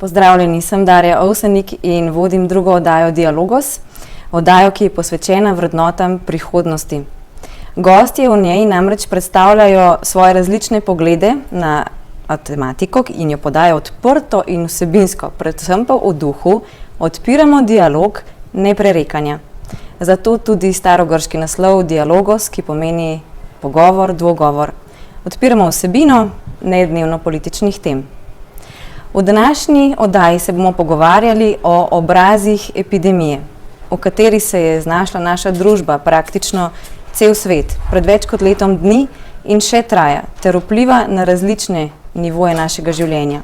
Pozdravljeni, sem Darja Ovsenik in vodim drugo oddajo Dialogos, oddajo, ki je posvečena vrednotam prihodnosti. Gostje v njej namreč predstavljajo svoje različne poglede na tematiko in jo podajo odprto in vsebinsko, predvsem pa v duhu odpiramo dialog, ne prerekanja. Zato tudi starogrški naslov Dialogos, ki pomeni pogovor, dvogovor. Odpiramo vsebino, ne dnevno političnih tem. V današnji oddaji se bomo pogovarjali o obrazih epidemije, v kateri se je znašla naša družba, praktično cel svet, pred več kot letom dni in še traja, ter vpliva na različne nivoje našega življenja.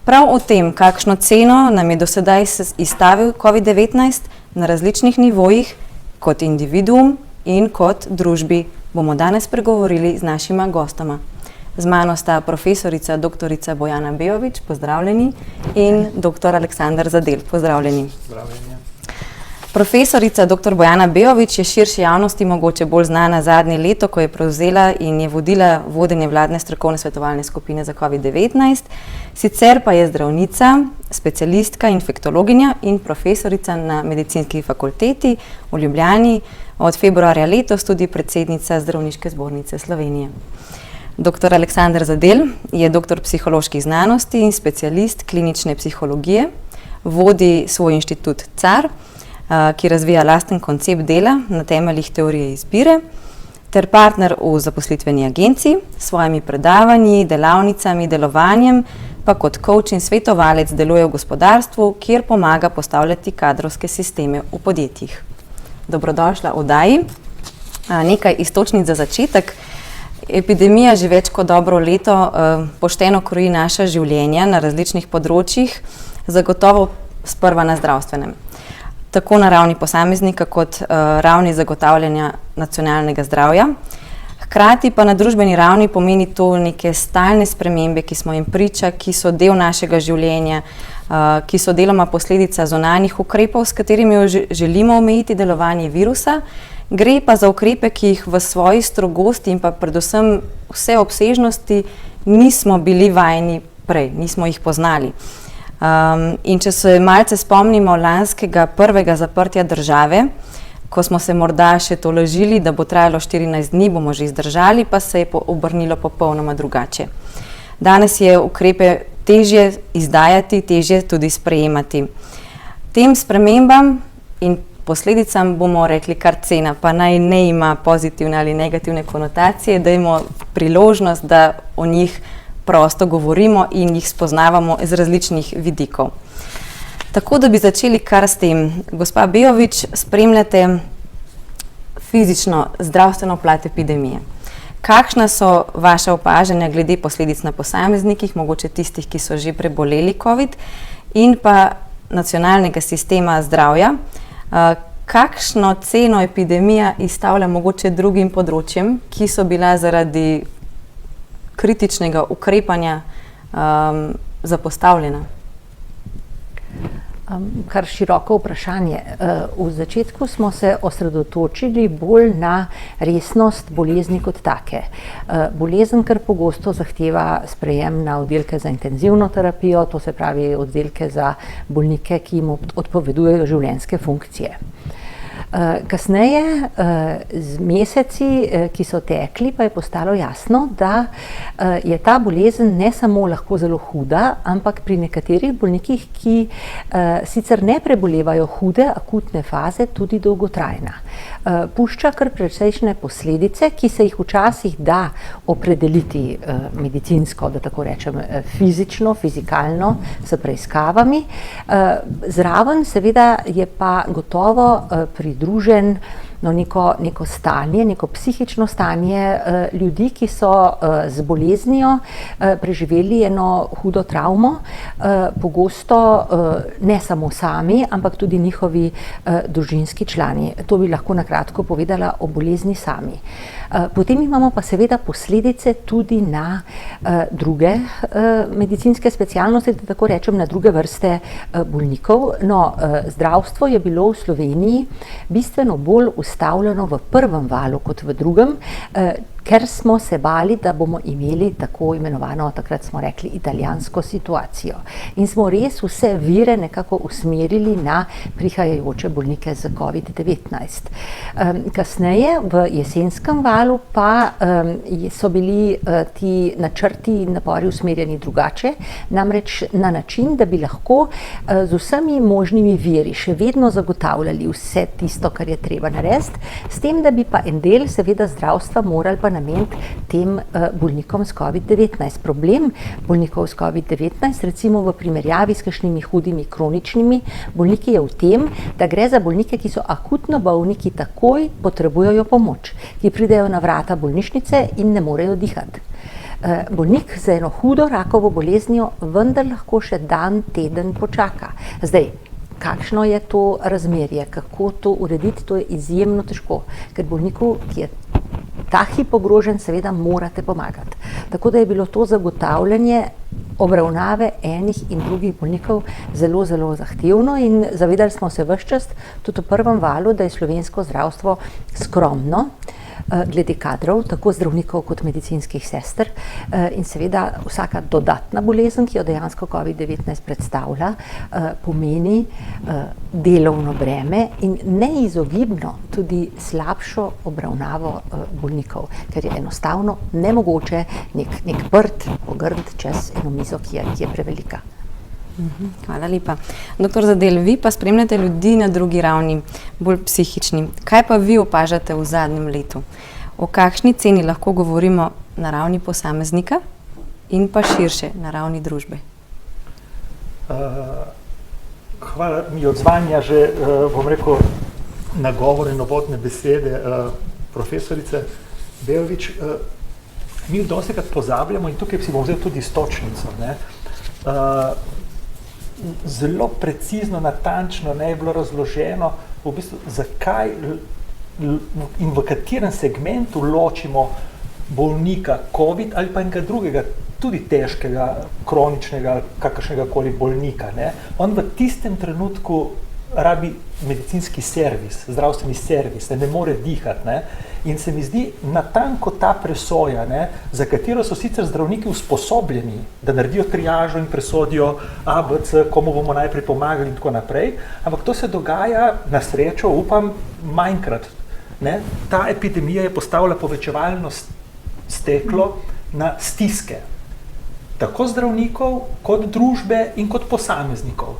Prav o tem, kakšno ceno nam je do sedaj izstavil COVID-19 na različnih nivojih, kot individuum in kot družbi, bomo danes pregovorili z našima gostoma. Z mano sta profesorica doktorica Bojana Bejović, pozdravljeni, in dr. Aleksander Zadel, pozdravljeni. Pozdravljeni. Profesorica dr. Bojana Bejović je širši javnosti mogoče bolj znana zadnje leto, ko je prevzela in je vodila vodenje vladne strokovne svetovalne skupine za COVID-19. Sicer pa je zdravnica, specialistka, infektologinja in profesorica na medicinski fakulteti v Ljubljani, od februarja letos tudi predsednica Zdravniške zbornice Slovenije. Dr. Aleksander Zadel je doktor psiholoških znanosti in specialist klinične psihologije, vodi svoj inštitut CAR, ki razvija lasten koncept dela na temeljih teorije izbire, ter partner v zaposlitveni agenciji, s svojimi predavanji, delavnicami, delovanjem, pa kot coach in svetovalec deluje v gospodarstvu, kjer pomaga postavljati kadrovske sisteme v podjetjih. Dobrodošla v oddaji. Nekaj iztočnic za začetek. Epidemija že več kot dobro leto pošteno kroji naša življenja na različnih področjih, zagotovo sprva na zdravstvenem. Tako na ravni posameznika kot ravni zagotavljanja nacionalnega zdravja. Hkrati pa na družbeni ravni pomeni to neke stalne spremembe, ki smo jim priča, ki so del našega življenja, ki so deloma posledica zunanjih ukrepov, s katerimi želimo omejiti delovanje virusa. Gre pa za ukrepe, ki jih v svoji strogosti in pa predvsem vse obsežnosti nismo bili vajeni prej, nismo jih poznali. In če se malce spomnimo lanskega prvega zaprtja države, ko smo se morda še tolažili, da bo trajalo 14 dni, bomo že izdržali, pa se je obrnilo popolnoma drugače. Danes je ukrepe težje izdajati, težje tudi sprejemati. Tem spremembam in posledicam bomo rekli kar cena, pa naj ne ima pozitivne ali negativne konotacije, dajmo priložnost, da o njih prosto govorimo in jih spoznavamo z različnih vidikov. Tako da bi začeli kar s tem. Gospa Bejović, spremljate fizično zdravstveno plat epidemije. Kakšna so vaša opažanja glede posledic na posameznikih, mogoče tistih, ki so že preboleli COVID, in pa nacionalnega sistema zdravja? Kakšno ceno epidemija izstavlja mogoče drugim področjem, ki so bila zaradi kritičnega ukrepanja zapostavljena? Kar široko vprašanje. V začetku smo se osredotočili bolj na resnost bolezni kot take. Bolezen kar pogosto zahteva sprejem na oddelke za intenzivno terapijo, to se pravi oddelke za bolnike, ki jim odpovedujejo življenjske funkcije. Kasneje, z meseci, ki so tekli, pa je postalo jasno, da je ta bolezen ne samo lahko zelo huda, ampak pri nekaterih bolnikih, ki sicer ne prebolevajo hude akutne faze, tudi dolgotrajna. Pušča kar precejšnje posledice, ki se jih včasih da opredeliti medicinsko, da tako rečem, fizično, fizikalno, s preiskavami. Zraven seveda je pa gotovo pridružen neko stanje, neko psihično stanje ljudi, ki so z boleznijo preživeli eno hudo travmo, pogosto ne samo sami, ampak tudi njihovi družinski člani. To bi lahko na kratko povedala o bolezni sami. Potem imamo pa seveda posledice tudi na druge medicinske specialnosti, da tako rečem, na druge vrste bolnikov. No, zdravstvo je bilo v Sloveniji bistveno bolj ustavljeno v prvem valu kot v drugem. ker smo se bali, da bomo imeli tako imenovano, takrat smo rekli, italijansko situacijo. In smo res vse vire nekako usmerili na prihajajoče bolnike z COVID-19. Kasneje, v jesenskem valu, pa so bili ti načrti in napori usmerjeni drugače, namreč na način, da bi lahko z vsemi možnimi viri še vedno zagotavljali vse tisto, kar je treba narediti, s tem, da bi pa en del seveda zdravstva morali pa nameniti tem bolnikom s COVID-19. Problem bolnikov s COVID-19, recimo v primerjavi s kakšnimi hudimi kroničnimi bolniki, je v tem, da gre za bolnike, ki so akutno bolni, ki takoj potrebujejo pomoč, ki pridejo na vrata bolnišnice in ne morejo dihati. Bolnik z eno hudo rakovo boleznijo vendar lahko še dan, teden počaka. Zdaj, kakšno je to razmerje, kako to urediti, to je izjemno težko, ker bolniku, ki je ta hip ogrožen, seveda morate pomagati. Tako da je bilo to zagotavljanje obravnave enih in drugih bolnikov zelo, zelo zahtevno in zavedali smo se ves čas, tudi v prvem valu, da je slovensko zdravstvo skromno glede kadrov, tako zdravnikov kot medicinskih sester, in seveda vsaka dodatna bolezen, ki jo dejansko COVID-19 predstavlja, pomeni delovno breme in neizogibno tudi slabšo obravnavo bolnikov, ker je enostavno nemogoče nek prt pogrniti čez eno mizo, ki je prevelika. Hvala lepa. Doktor Zadel, vi pa spremljate ljudi na drugi ravni, bolj psihični. Kaj pa vi opažate v zadnjem letu? O kakšni ceni lahko govorimo na ravni posameznika in pa širše na ravni družbe? Hvala mi odzvanja že, bom rekel, nagovor in uvodne besede profesorice Bejović. Mi dostikrat pozabljamo, in tukaj si bom vzel tudi iztočnico, zelo precizno, natančno je bilo razloženo, v bistvu, zakaj in v katerem segmentu ločimo bolnika COVID ali pa enega drugega, tudi težkega, kroničnega, kakršnega koli bolnika. On v tistem trenutku rabi medicinski servis, zdravstveni servis, ne more dihati. In se mi zdi natanko ta presoja, za katero so sicer zdravniki usposobljeni, da naredijo triažo in presodijo A, B, C, komu bomo najprej pomagali in tako naprej, ampak to se dogaja, na srečo, upam, manjkrat. Ta epidemija je postavila povečevalno steklo na stiske, tako zdravnikov, kot družbe in kot posameznikov.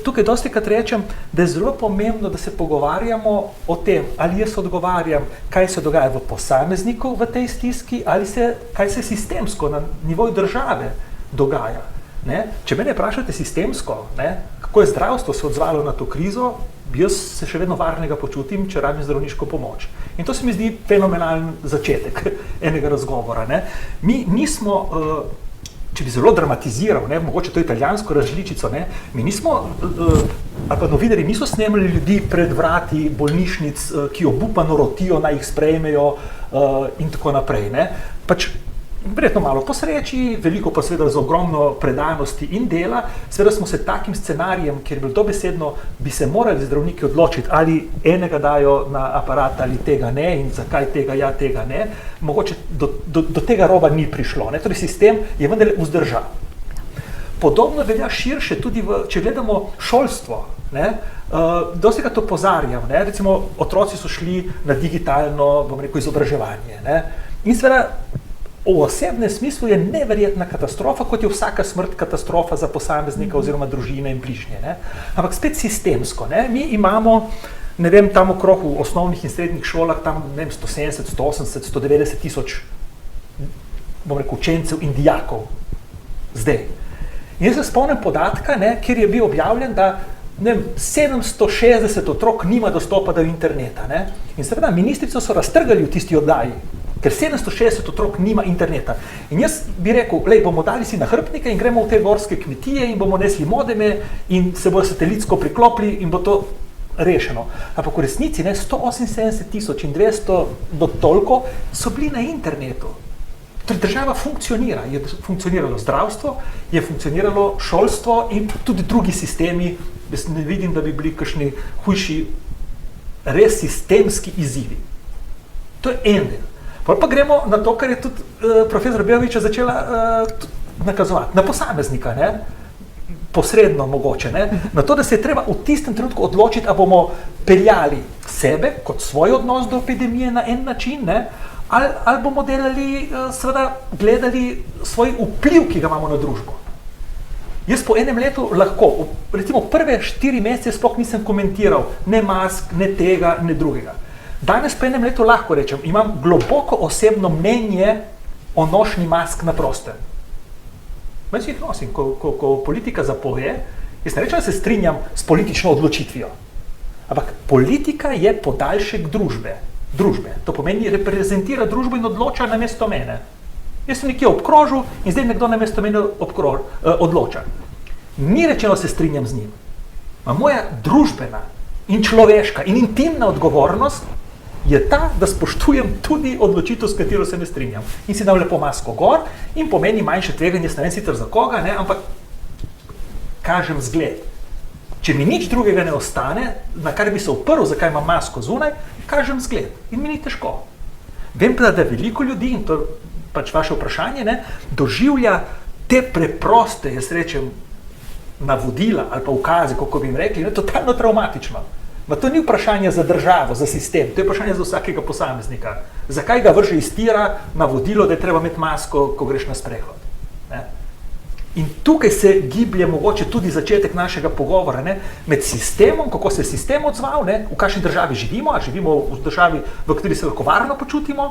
Tukaj dostikrat rečem, da je zelo pomembno, da se pogovarjamo o tem, ali jaz odgovarjam, kaj se dogaja v posamezniku v tej stiski, ali kaj se sistemsko na nivoju države dogaja. Če mene vprašate sistemsko, kako je zdravstvo se odzvalo na to krizo, jaz se še vedno varnega počutim, če rabim zdravniško pomoč. In to se mi zdi fenomenalen začetek enega razgovora. Mi nismo, če bi zelo dramatiziral, mogoče to italijansko različico, mi nismo, ali pa novinarji niso snemali ljudi pred vrati bolnišnic, ki obupano rotijo, naj jih sprejmejo in tako naprej. Pač verjetno malo po sreči, veliko pa seveda z ogromno predanosti in dela, seveda smo se takim scenarijem, kjer bi dobesedno bi se morali zdravniki odločiti, ali enega dajo na aparat ali tega ne in zakaj tega ja, tega ne, mogoče do tega roba ni prišlo. Torej sistem je vendar vzdržal. Podobno velja širše tudi, če gledamo šolstvo. Dostikrat to opozarjam, recimo otroci so šli na digitalno, bom rekel, izobraževanje. In seveda v osebnem smislu je neverjetna katastrofa, kot je vsaka smrt katastrofa za posameznika oziroma družine in bližnje. Ampak spet sistemsko. Mi imamo, ne vem, tam okrog v osnovnih in srednjih šolah, tam 170, 180, 190 tisoč, bom rekel, učencev in dijakov zdaj. In jaz se spomnim podatka, kjer je bil objavljen, da 760 otrok nima dostopa do interneta. In seveda ministrico so raztrgali v tisti oddaji, ker 760 otrok nima interneta. In jaz bi rekel, bomo dali si nahrbtnike in gremo v te gorske kmetije in bomo nesli modeme in se bojo satelitsko priklopili in bo to rešeno. Ampak v resnici 178 tisoč in 200 do toliko so bili na internetu. Torej država funkcionira, je funkcioniralo zdravstvo, je funkcioniralo šolstvo in tudi drugi sistemi, jaz ne vidim, da bi bili kakšni hujši, res sistemski izzivi. To je en del. Pol pa gremo na to, kar je tudi profesor Bejović začela nakazovati, na posameznika, ne? Posredno mogoče, ne? Na to, da se je treba v tistem trenutku odločiti, a bomo peljali sebe kot svoj odnos do epidemije na en način, ne? Ali bomo delali, seveda gledali svoj vpliv, ki ga imamo na družbo. Jaz po enem letu lahko, recimo prve 4 mesece sploh nisem komentiral ne mask, ne tega, ne drugega. Danes po enem letu lahko rečem, imam globoko osebno mnenje o nošnji mask na prostem. Jaz jih nosim, ko politika zapove, jaz ne rečem, da se strinjam s politično odločitvijo, ampak politika je podaljšek družbe. To pomeni, reprezentira družbo in odloča namesto mene. Jaz sem nekje obkrožil in zdaj nekdo namesto mene odloča. Ni rečeno, se strinjam z njim. A moja družbena in človeška in intimna odgovornost je ta, da spoštujem tudi odločitev, s katero se ne strinjam. In si dam lepo masko gor in pomeni manjše tveganje, ne vem sicer za koga, ne, ampak kažem zgled. Če mi nič drugega ne ostane, na kar bi se uprl, zakaj imam masko zunaj, kažem zgled in mi ni težko. Vem pa, da veliko ljudi, in to pač vaše vprašanje, ne, doživlja te preproste, jaz rečem, navodila ali pa ukaze, kako bi jim rekli, totalno traumatično. Ma to ni vprašanje za državo, za sistem, to je vprašanje za vsakega posameznika. Zakaj ga vrže iz tira navodilo, da je treba imeti masko, ko greš na sprehod? Ne? In tukaj se giblje mogoče tudi začetek našega pogovora, ne, med sistemom, kako se je sistem odzval, ne, v kakšni državi živimo, a živimo v državi, v kateri se lahko varno počutimo,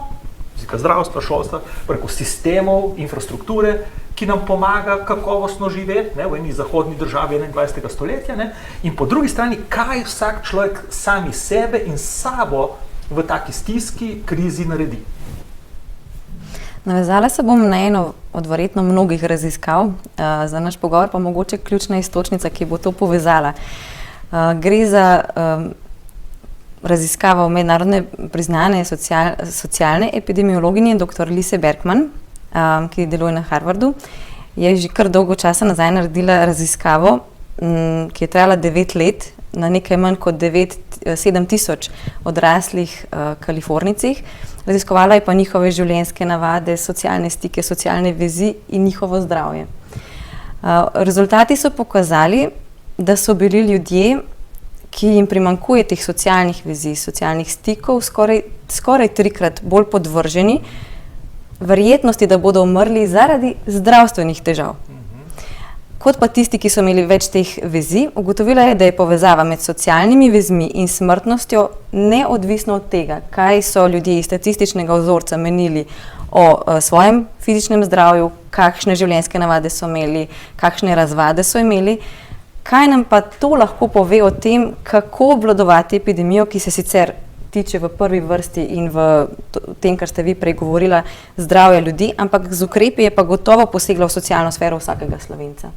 zdravstva, šolstva, preko sistemov, infrastrukture, ki nam pomaga kakovostno živeti, ne, v eni zahodni državi 21. stoletja, ne, in po drugi strani, kaj vsak človek sami sebe in sabo v taki stiski, krizi naredi. Navezala se bom na eno od verjetno mnogih raziskav, za naš pogovor pa mogoče ključna iztočnica, ki bo to povezala. Gre za raziskavo mednarodne priznane socialne epidemiologinje dr. Lise Bergman, ki deluje na Harvardu. Je že kar dolgo časa nazaj naredila raziskavo, ki je trajala 9 let, na nekaj manj kot 7 tisoč odraslih Kalifornijcih. Raziskovala je pa njihove življenjske navade, socialne stike, socialne vezi in njihovo zdravje. Rezultati so pokazali, da so bili ljudje, ki jim primanjkuje teh socialnih vezi, socialnih stikov, skoraj 3-krat bolj podvrženi verjetnosti, da bodo umrli zaradi zdravstvenih težav. Kot pa tisti, ki so imeli več teh vezi, ugotovila je, da je povezava med socialnimi vezmi in smrtnostjo neodvisno od tega, kaj so ljudje iz statističnega vzorca menili o svojem fizičnem zdravju, kakšne življenjske navade so imeli, kakšne razvade so imeli. Kaj nam pa to lahko pove o tem, kako obvladovati epidemijo, ki se sicer tiče v prvi vrsti in v tem, kar ste vi prej govorila, zdravja ljudi, ampak z ukrepi je pa gotovo posegla v socialno sfero vsakega Slovenca.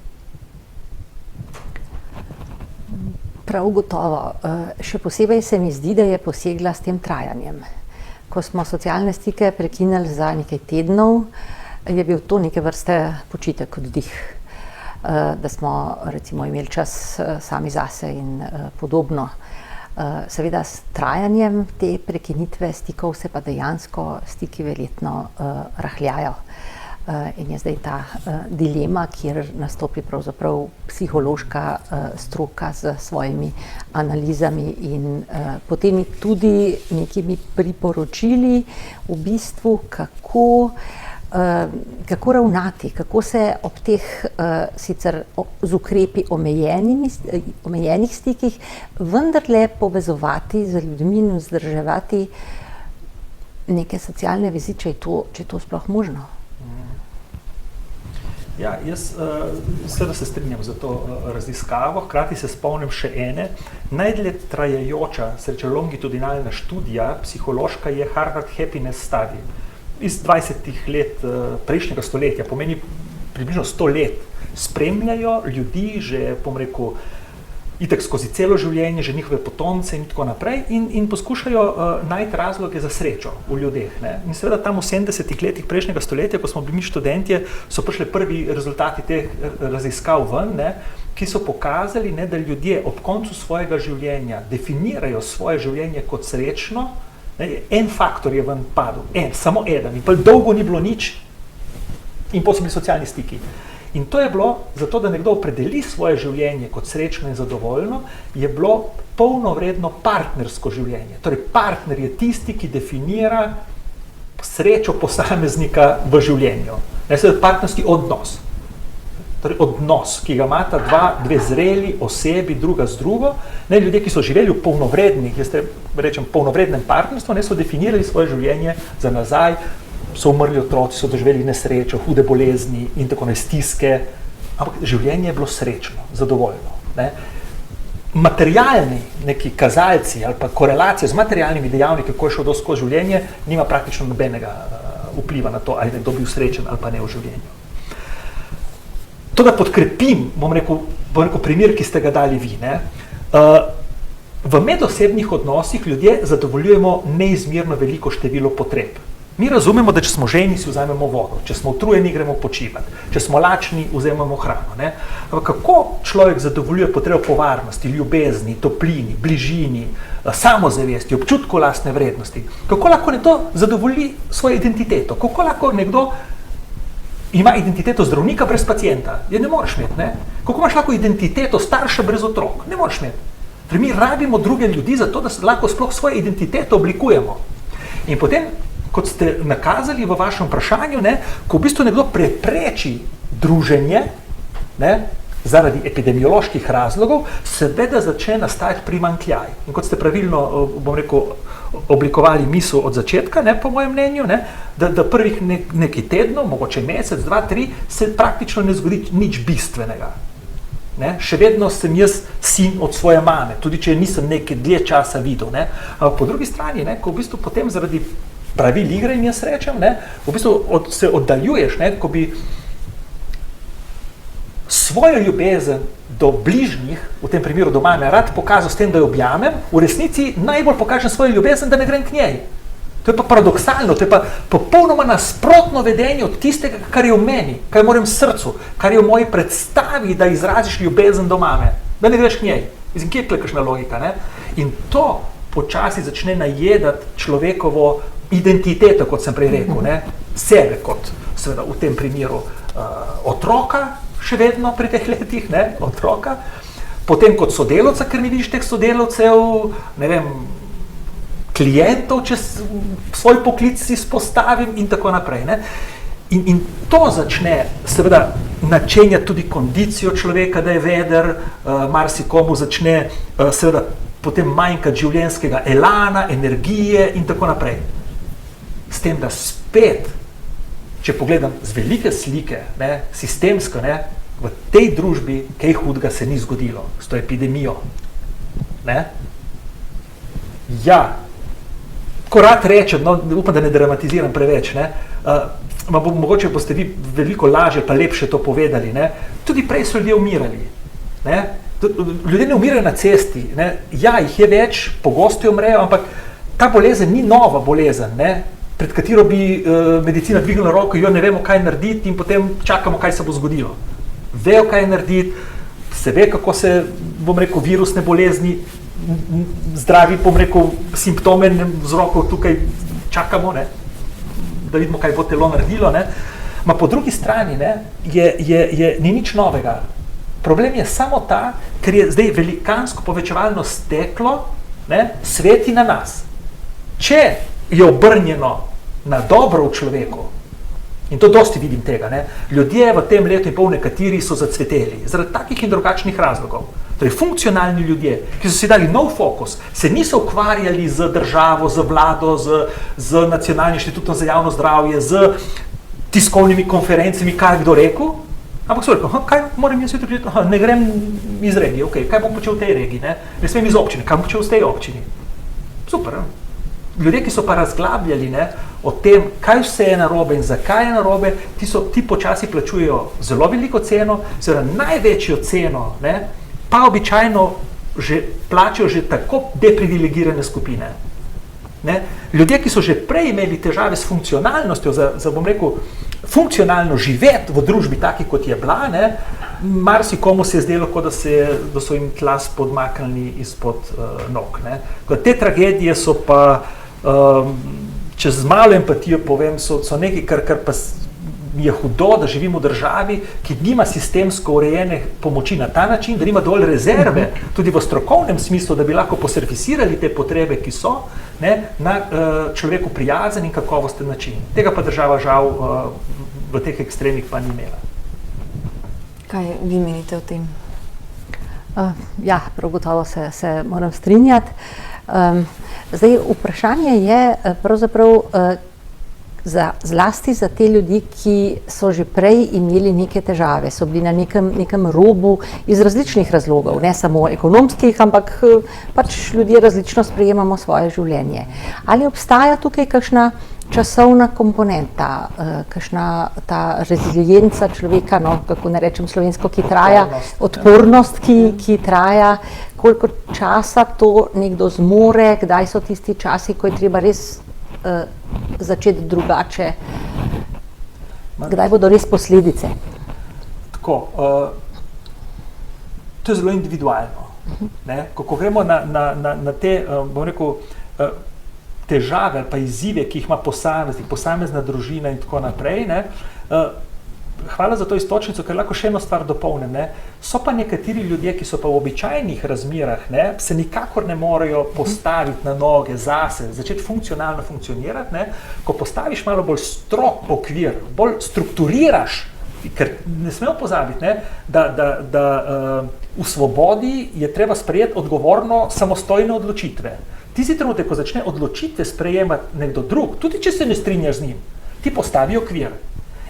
Prav gotovo. Še posebej se mi zdi, da je posegla s tem trajanjem. Ko smo socialne stike prekinili za nekaj tednov, je bil to neke vrste počitek, oddih. Da smo recimo imeli čas sami zase in podobno. Seveda s trajanjem te prekinitve stikov se pa dejansko stiki verjetno rahljajo. In je zdaj ta dilema, kjer nastopi pravzaprav psihološka stroka z svojimi analizami in potem tudi nekimi priporočili v bistvu, kako ravnati, kako se ob teh sicer z ukrepi omejenih stikih vendarle povezovati z ljudmi in vzdrževati neke socialne vezi, če je to sploh možno. Ja, jaz seveda se strinjam za to raziskavo, hkrati se spomnim še ene. Najdlje trajajoča, sreča longitudinalna študija, psihološka, je Harvard Happiness Study. Iz 20 let prejšnjega stoletja, pomeni približno 100 let, spremljajo ljudi že, rekel, itak skozi celo življenje, že njihove potomce in tako naprej in poskušajo najti razloge za srečo v ljudeh. Ne? In seveda tam v 70 letih prejšnjega stoletja, ko smo bili študentje, so prišli prvi rezultati teh raziskav ven, ne? Ki so pokazali, ne, da ljudje ob koncu svojega življenja definirajo svoje življenje kot srečno En faktor je ven padel, samo eden, in pa dolgo ni bilo nič, in potem so bili socialni stiki. In to je bilo, zato da nekdo opredeli svoje življenje kot srečno in zadovoljno, je bilo polnovredno partnersko življenje. Torej, partner je tisti, ki definira srečo posameznika v življenju. Seveda partnerski odnos. Torej, odnos, ki ga imata dve zreli osebi druga z drugo. Ljudje, ki so živeli v polnovrednih, jaz rečem polnovrednem partnerstvu, so definirali svoje življenje za nazaj, so umrli otroci, so doživeli nesrečo, hude bolezni in tako naprej, stiske, ampak življenje je bilo srečno, zadovoljno. Materialni neki kazalci ali pa korelacije z materialnimi dejavniki, kako je šel skozi življenje, nima praktično nobenega vpliva na to, ali je kdo bil srečen ali pa ne v življenju. To, da podkrepim, bom rekel primer, ki ste ga dali vi. V medosebnih odnosih ljudje zadovoljujemo neizmerno veliko število potreb. Mi razumemo, da če smo žejni, si vzamemo vodo, če smo utrujeni, gremo počivati, če smo lačni, vzamemo hrano. Ampak kako človek zadovoljuje potrebo po varnosti, ljubezni, toplini, bližini, samozavesti, občutku lastne vrednosti? Kako lahko nekdo zadovolji svojo identiteto? Kako lahko nekdo ima identiteto zdravnika brez pacienta? Je ne moreš imeti, ne? Kako imaš lahko identiteto starša brez otrok? Ne moreš imeti. Torej, mi rabimo druge ljudi za to, da lahko sploh svojo identiteto oblikujemo. In potem, kot ste nakazali v vašem vprašanju, ko v bistvu nekdo prepreči druženje, zaradi epidemioloških razlogov, seveda začne nastajati primanjkljaj. In kot ste pravilno, oblikovali misel od začetka, po mojem mnenju, da prvih nekaj tednov, mogoče mesec, 2, 3, se praktično ne zgodi nič bistvenega. Še vedno sem jaz sin od svoje mame, tudi če nisem nekaj dlje časa videl. Ampak po drugi strani, ko v bistvu potem zaradi pravil igre, in jaz rečem, v bistvu se oddaljuješ, ko bi svojo ljubezen do bližnjih, v tem primeru do mame, rad pokazal s tem, da jo objamem, v resnici najbolj pokažem svojo ljubezen, da ne grem k njej. To je pa paradoksalno, to je pa popolnoma nasprotno vedenje od tistega, kar je v meni, kar je v mojem srcu, kar je v moji predstavi, da izraziš ljubezen do mame, da ne greš k njej. Mislim, kje je kakšna logika, In to počasi začne najedati človekovo identiteto, kot sem prej rekel, sebe kot, seveda v tem primeru, otroka, še vedno pri teh letih, otroka, potem kot sodelavca, ker ne vidiš teh sodelavcev, klientov, če svoj poklic izpostavim in tako naprej. In to začne seveda načenjati tudi kondicijo človeka, da je veder, marsikomu začne seveda potem manjkati življenjskega elana, energije in tako naprej. S tem, da spet, če pogledam z velike slike, sistemsko, v tej družbi kaj hudega se ni zgodilo s to epidemijo. Ja, ko rad rečem, upam, da ne dramatiziram preveč, mogoče boste vi veliko lažje pa lepše to povedali, tudi prej so ljudje umirali. Ljudje ne umirajo na cesti, ja, jih je več, pogosto umrejo, ampak ta bolezen ni nova bolezen, pred katero bi medicina dvignila roko, jo ne vemo, kaj narediti in potem čakamo, kaj se bo zgodilo. Vejo, kaj narediti, se ve, kako se, virusne bolezni zdravi, simptome vzrokov tukaj čakamo, da vidimo, kaj bo telo naredilo. Ma po drugi strani ni nič novega. Problem je samo ta, ker je zdaj velikansko povečevalno steklo sveti na nas. Če je obrnjeno na dobro v človeku, in to dosti vidim tega, ljudje v tem letu in pol nekateri so zacveteli, zaradi takih in drugačnih razlogov. Torej, funkcionalni ljudje, ki so si dali nov fokus, se niso ukvarjali z državo, z vlado, z Nacionalnim inštitutom za javno zdravje, z tiskovnimi konferencami, kaj je kdo rekel, ampak so rekel, kaj moram jaz jutri reči, ne grem iz regije, kaj bom počel v tej regiji, ne smem iz občine, kaj bom počel v tej občini. Super, Ljudje, ki so pa razglabljali o tem, kaj vse je narobe in zakaj je narobe, ti počasi plačujejo zelo veliko ceno, seveda največjo ceno, pa običajno plačajo že tako deprivilegirane skupine. Ljudje, ki so že prej imeli težave s funkcionalnostjo, funkcionalno živeti v družbi taki, kot je bila, marsikomu se je zdelo, kot da so jim tla spodmaknili izpod nog. Te tragedije so pa če z malo empatijo povem, so nekaj, kar pa je hudo, da živimo v državi, ki nima sistemsko urejene pomoči na ta način, da nima dovolj rezerve, tudi v strokovnem smislu, da bi lahko poservisirali te potrebe, ki so, na človeku prijazen in kakovosten način. Tega pa država žal v teh ekstremih pa ni imela. Kaj vi menite o tem? Ja, prav gotovo se moram strinjati. Zdaj, vprašanje je pravzaprav zlasti za te ljudi, ki so že prej imeli neke težave, so bili na nekem robu iz različnih razlogov, ne samo ekonomskih, ampak pač ljudje različno sprejemamo svoje življenje. Ali obstaja tukaj kakšna časovna komponenta, kakšna ta rezilienca človeka, no, kako ne rečem slovensko, ki traja, odpornost, ki traja, koliko časa to nekdo zmore, kdaj so tisti časi, ko je treba res začeti drugače, kdaj bodo res posledice? Tako, to je zelo individualno. Ko gremo na te, bom rekel, težave ali pa izzive, ki jih ima posamezna družina in tako naprej, hvala za to istočnico, ker lahko še eno stvar dopolnim. So pa nekateri ljudje, ki so pa v običajnih razmerah, se nikakor ne morejo postaviti na noge zase, začeti funkcionalno funkcionirati. Ko postaviš malo bolj strog okvir, bolj strukturiraš, ker ne smemo pozabiti, da v svobodi je treba sprejeti odgovorno samostojne odločitve. Tisti trenutek, ko začne odločitve sprejemati nekdo drug, tudi če se ne strinjaš z njim, ti postavi okvir.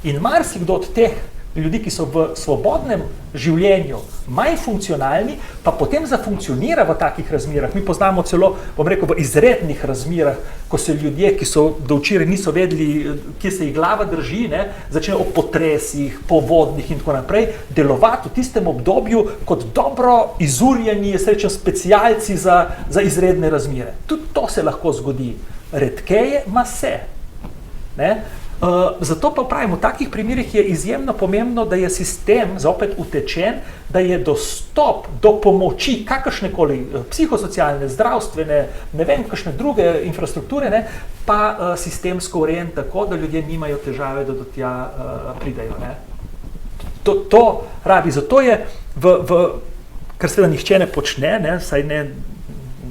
In marsikdo od teh ljudi, ki so v svobodnem življenju manj funkcionalni, pa potem zafunkcionira v takih razmerah. Mi poznamo celo, bom rekel, v izrednih razmerah, ko se ljudje, ki so do včeraj niso vedeli, kje se jih glava drži, začnejo ob potresih, povodnih in tako naprej, delovati v tistem obdobju kot dobro izurjeni, jaz rečem, specialci za izredne razmere. Tudi to se lahko zgodi. Redkeje, ma se. Zato pa pravim, v takih primerih je izjemno pomembno, da je sistem zopet utečen, da je dostop do pomoči kakršnekoli psihosocialne, zdravstvene, ne vem, kakšne druge infrastrukture, pa sistemsko urejen tako, da ljudje nimajo težave, da do tja pridejo. To rabi, zato je, kar seveda nihče ne počne, saj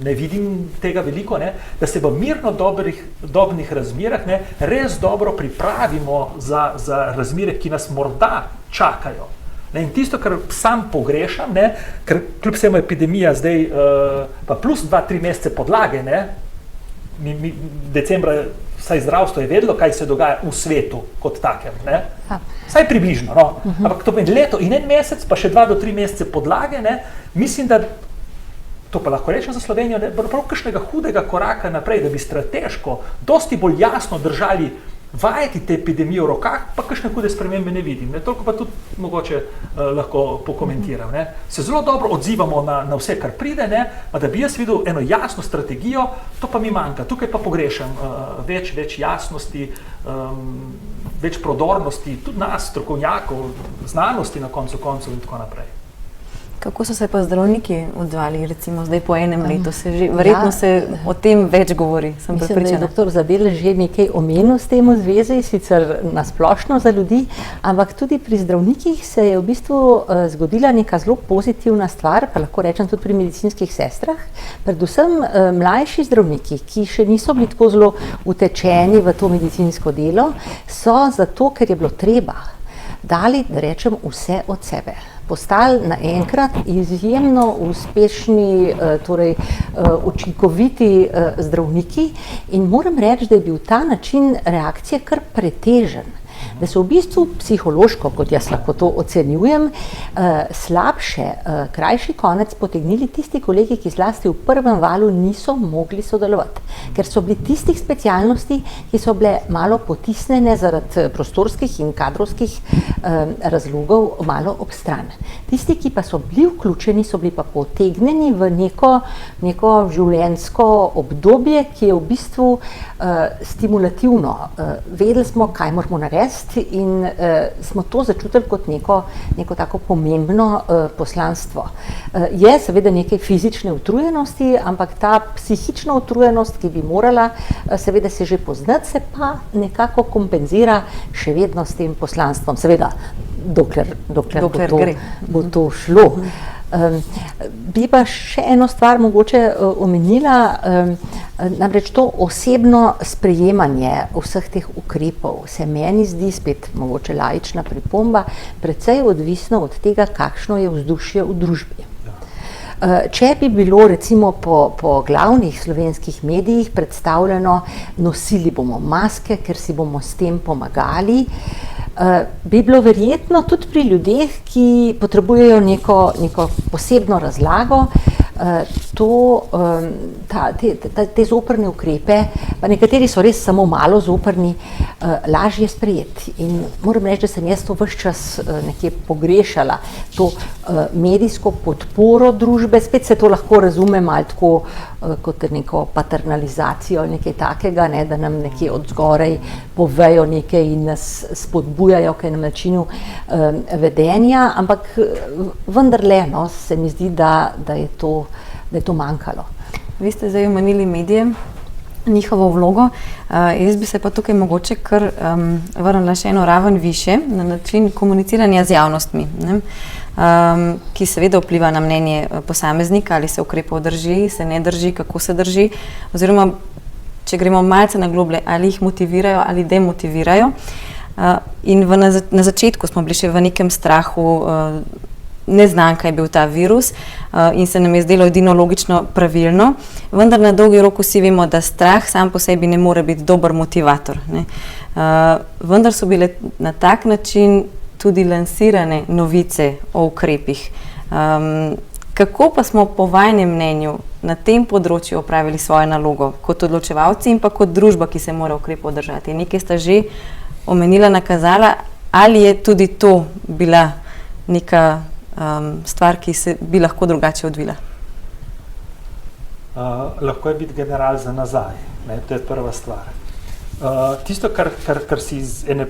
ne vidim tega veliko, da se v mirno dobnih razmerah res dobro pripravimo za razmere, ki nas morda čakajo. In tisto, kar sam pogrešam, ker kljub vsemu epidemija zdaj pa plus 2-3 mesece podlage, decembra vsaj zdravstvo je vedelo, kaj se dogaja v svetu kot takem. Vsaj približno. Ampak to pomeni leto in en mesec, pa še 2 do 3 mesece podlage, mislim, da to pa lahko rečem za Slovenijo, prav kakšnega hudega koraka naprej, da bi strateško dosti bolj jasno držali vajeti te epidemije v rokah, pa kakšne hude spremembe ne vidim. Toliko pa tudi mogoče lahko pokomentiram. Se zelo dobro odzivamo na vse, kar pride, pa da bi jaz videl eno jasno strategijo, to pa mi manjka. Tukaj pa pogrešam več jasnosti, več prodornosti, tudi nas, strokovnjakov, znanosti na koncu koncev in tako naprej. Kako so se pa zdravniki odzvali, recimo zdaj po enem letu? Verjetno se o tem več govori, sem prepričana. Mislim, da je doktor Zabel že nekaj omenil s tem v zvezi, sicer nasplošno za ljudi, ampak tudi pri zdravnikih se je v bistvu zgodila neka zelo pozitivna stvar, pa lahko rečem tudi pri medicinskih sestrah, predvsem mlajši zdravniki, ki še niso bili tako zelo utečeni v to medicinsko delo, so zato, ker je bilo treba, dali, da rečem, vse od sebe. Postali naenkrat izjemno uspešni, torej učinkoviti zdravniki in moram reči, da je bil ta način reakcije kar pretežen. Da so v bistvu psihološko, kot jaz lahko to ocenjujem, slabše, krajši konec potegnili tisti kolegi, ki zlasti v prvem valu niso mogli sodelovati. Ker so bili tistih specialnosti, ki so bile malo potisnjene zaradi prostorskih in kadrovskih razlogov malo ob stran. Tisti, ki pa so bili vključeni, so bili pa potegnjeni v neko življenjsko obdobje, ki je v bistvu stimulativno. Vedeli smo, kaj moramo narediti, narediti in smo to začutili kot neko tako pomembno poslanstvo. Je seveda nekaj fizične utrujenosti, ampak ta psihična utrujenost, ki bi morala seveda se že poznati, se pa nekako kompenzira še vedno s tem poslanstvom. Seveda, dokler bo to šlo. Bi pa še eno stvar mogoče omenila, namreč to osebno sprejemanje vseh teh ukrepov se meni zdi, spet mogoče laična pripomba, precej odvisno od tega, kakšno je vzdušje v družbi. Če bi bilo recimo po glavnih slovenskih medijih predstavljeno, nosili bomo maske, ker si bomo s tem pomagali, bi bilo verjetno tudi pri ljudeh, ki potrebujejo neko posebno razlago, te zoprne ukrepe, pa nekateri so res samo malo zoprni, lažje sprejeti. In moram reči, da sem jaz to ves čas nekje pogrešala, to medijsko podporo družbe, spet se to lahko razume malo tako kot neko paternalizacijo, nekaj takega, ne, da nam nekje od zgoraj povejo nekaj in nas spodbujajo k enem načinu vedenja, ampak vendarle se mi zdi, da je to manjkalo. Vi ste zdaj omenili medije, njihovo vlogo. Jaz bi se pa tukaj mogoče kar vrnila še eno raven više na način komuniciranja z javnostmi, ne? Ki seveda vpliva na mnenje posameznika, ali se ukrepov drži, se ne drži, kako se drži, oziroma če gremo malce na globlje, ali jih motivirajo ali demotivirajo. In na začetku smo bili še v nekem strahu, neznanka je bil ta virus in se nam je zdelo edino logično pravilno, vendar na dolgi rok vsi vemo, da strah sam po sebi ne more biti dober motivator, ne. Vendar so bile na tak način tudi lansirane novice o ukrepih. Kako pa smo po vajinem mnenju na tem področju opravili svojo nalogo kot odločevalci in pa kot družba, ki se mora ukrepov držati? Nekaj sta že omenila, nakazala, ali je tudi to bila neka stvar, ki se bi lahko drugače odvila? Lahko je biti general za nazaj, ne? To je prva stvar. Tisto, kar si iz ene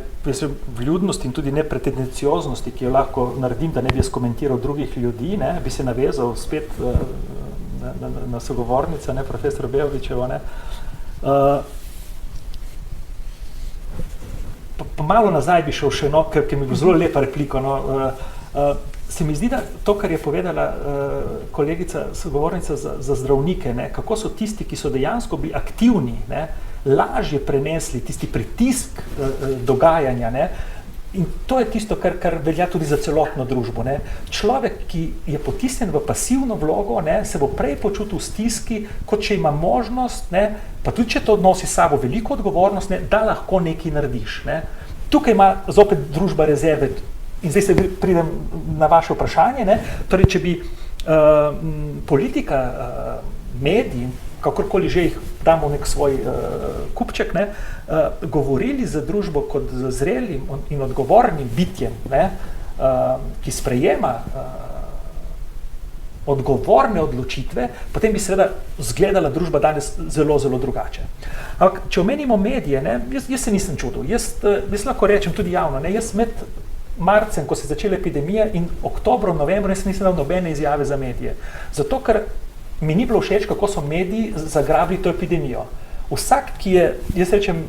vljudnosti in tudi nepretenциозnosti, ki jo lahko naredim, da ne bi jaz komentiral drugih ljudi, ne, bi se navezal spet na sogovornico, ne, profesor Beovićevo, ne. Pa malo nazaj bi šel še, no, ker mi bo zelo lepa replika, no. Se mi zdi, da to, kar je povedala kolegica, sogovornica za zdravnike, ne, kako so tisti, ki so dejansko bili aktivni, ne, lažje prenesli tisti pritisk dogajanja, ne, in to je tisto, kar velja tudi za celotno družbo, ne. Človek, ki je potisnjen v pasivno vlogo, ne, se bo prej počutil v stiski, kot če ima možnost, ne, pa tudi če to nosi s sabo veliko odgovornost, ne, da lahko nekaj narediš, ne. Tukaj ima zopet družba rezerve. In zdaj se pridem na vaše vprašanje, ne, torej, če bi politika, mediji, kakorkoli že jih damo v nek svoj kupček, ne, govorili za družbo kot z zrelim in odgovornim bitjem, ne, ki sprejema odgovorne odločitve, potem bi seveda izgledala družba danes zelo, zelo drugače. Ampak, če omenimo medije, ne, jaz se nisem čudil. Jaz lahko rečem tudi javno, ne, jaz med marcem, ko se je začela epidemija, in oktobrom, novembrom, jaz nisem dal nobene izjave za medije. Zato, ker mi ni bilo všeč, kako so mediji zagrabili to epidemijo. Vsak, ki je, jaz rečem,